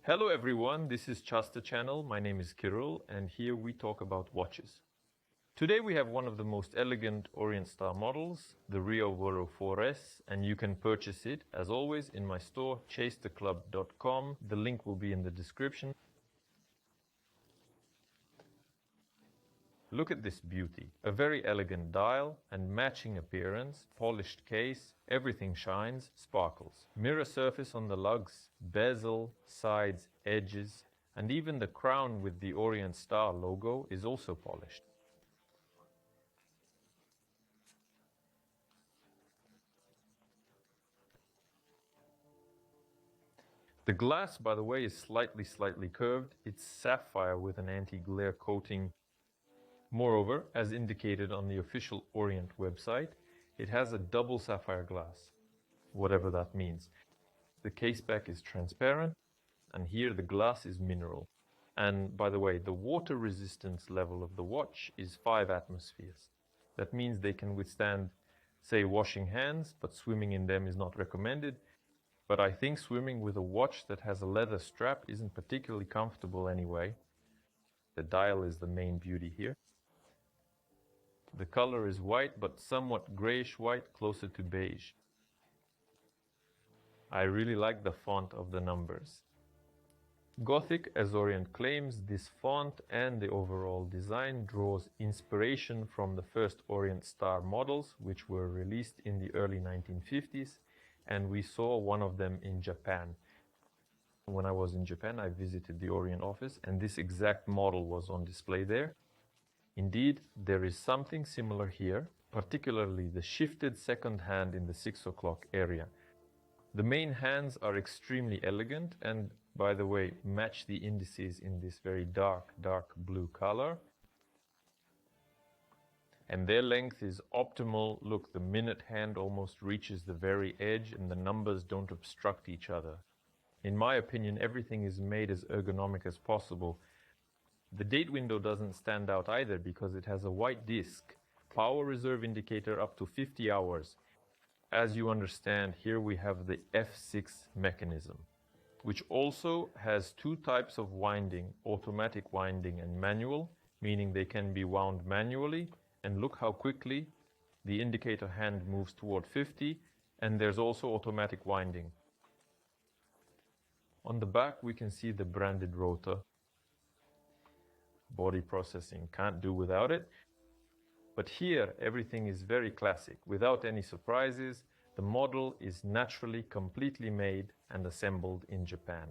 Hello everyone, this is Chasta channel. My name is Kirill and here we talk about watches. Today we have one of the most elegant Orient Star models, the RE-AW0004S, and you can purchase it as always in my store casetheclub.com. The link will be in the description. Look at this beauty. A very elegant dial and matching appearance, polished case, everything shines, sparkles. Mirror surface on the lugs, bezel, sides, edges, and even the crown with the Orient Star logo is also polished. The glass, by the way, is slightly curved. It's sapphire with an anti-glare coating. Moreover, as indicated on the official Orient website, it has a double sapphire glass, whatever that means. The caseback is transparent, and here the glass is mineral. And by the way, the water resistance level of the watch is 5 atmospheres. That means they can withstand, say, washing hands, but swimming in them is not recommended. But I think swimming with a watch that has a leather strap isn't particularly comfortable anyway. The dial is the main beauty here. The color is white, but somewhat grayish-white, closer to beige. I really like the font of the numbers. Gothic, as Orient claims, this font and the overall design draws inspiration from the first Orient Star models, which were released in the early 1950s, and we saw one of them in Japan. When I was in Japan, I visited the Orient office, and this exact model was on display there. Indeed, there is something similar here, particularly the shifted second hand in the 6 o'clock area. The main hands are extremely elegant and, by the way, match the indices in this very dark blue color. And their length is optimal. Look, the minute hand almost reaches the very edge and the numbers don't obstruct each other. In my opinion, everything is made as ergonomic as possible. The date window doesn't stand out either because it has a white disc, power reserve indicator up to 50 hours. As you understand, here we have the F6 mechanism, which also has two types of winding, automatic winding and manual, meaning they can be wound manually. And look how quickly the indicator hand moves toward 50, and there's also automatic winding. On the back we can see the branded rotor. Body processing, can't do without it. But here everything is very classic, without any surprises. The model is naturally completely made and assembled in Japan.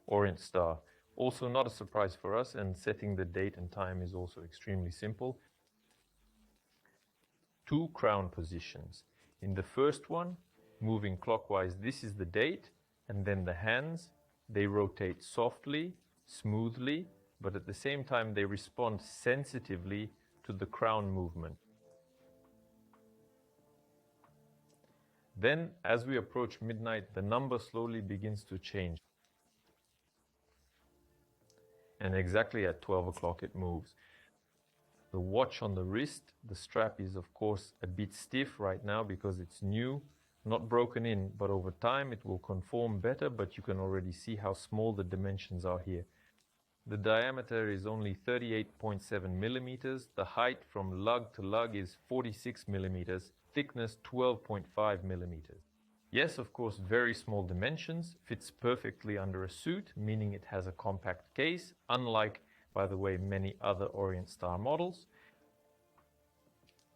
Orient Star, also not a surprise for us, and setting the date and time is also extremely simple. Two crown positions. In the first one, moving clockwise, this is the date, and then the hands, they rotate softly, smoothly, but at the same time they respond sensitively to the crown movement. Then, as we approach midnight, the number slowly begins to change. And exactly at 12 o'clock it moves. The watch on the wrist, the strap is of course a bit stiff right now because it's new, not broken in, but over time it will conform better, but you can already see how small the dimensions are here. The diameter is only 38.7 millimeters, the height from lug to lug is 46 millimeters, thickness 12.5 millimeters. Yes, of course, very small dimensions, fits perfectly under a suit, meaning it has a compact case, unlike, by the way, many other Orient Star models.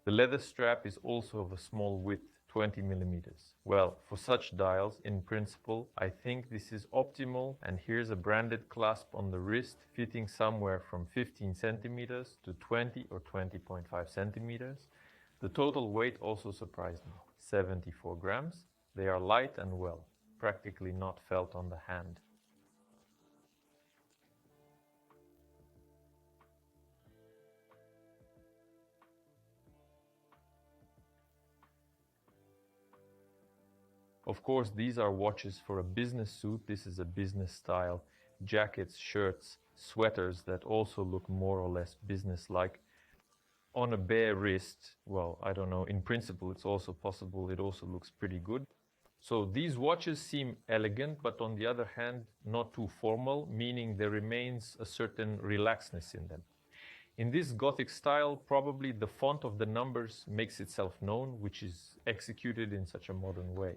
The leather strap is also of a small width, 20 millimeters. Well, for such dials, in principle, I think this is optimal, and here's a branded clasp on the wrist fitting somewhere from 15 centimeters to 20 or 20.5 centimeters. The total weight also surprised me, 74 grams. They are light and well, practically not felt on the hand. Of course, these are watches for a business suit. This is a business style. Jackets, shirts, sweaters that also look more or less business-like. On a bare wrist, well, I don't know, in principle it's also possible, it also looks pretty good. So these watches seem elegant, but on the other hand, not too formal, meaning there remains a certain relaxedness in them. In this Gothic style, probably the font of the numbers makes itself known, which is executed in such a modern way.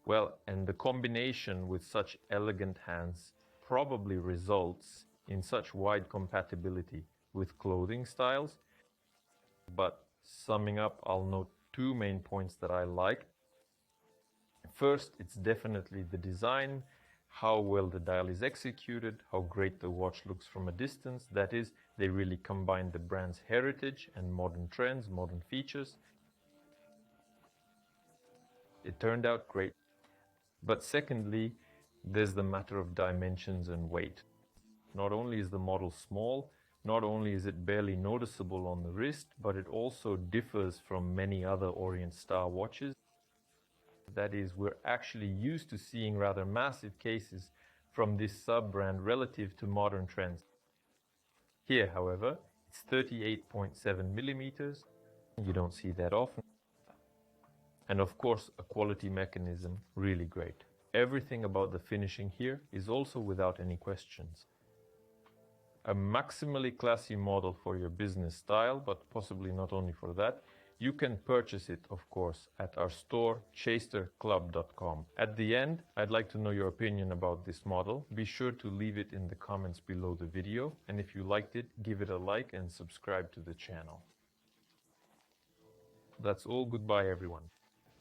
Well, and the combination with such elegant hands probably results in such wide compatibility with clothing styles. But summing up, I'll note two main points that I like. First, it's definitely the design, how well the dial is executed, how great the watch looks from a distance. That is, they really combine the brand's heritage and modern trends, modern features. It turned out great. But secondly, there's the matter of dimensions and weight. Not only is the model small, not only is it barely noticeable on the wrist, but it also differs from many other Orient Star watches. That is, we're actually used to seeing rather massive cases from this sub-brand relative to modern trends. Here, however, it's 38.7 millimeters. You don't see that often. And of course, a quality mechanism, really great. Everything about the finishing here is also without any questions. A maximally classy model for your business style, but possibly not only for that. You can purchase it, of course, at our store, chasterclub.com. At the end, I'd like to know your opinion about this model. Be sure to leave it in the comments below the video. And if you liked it, give it a like and subscribe to the channel. That's all. Goodbye, everyone.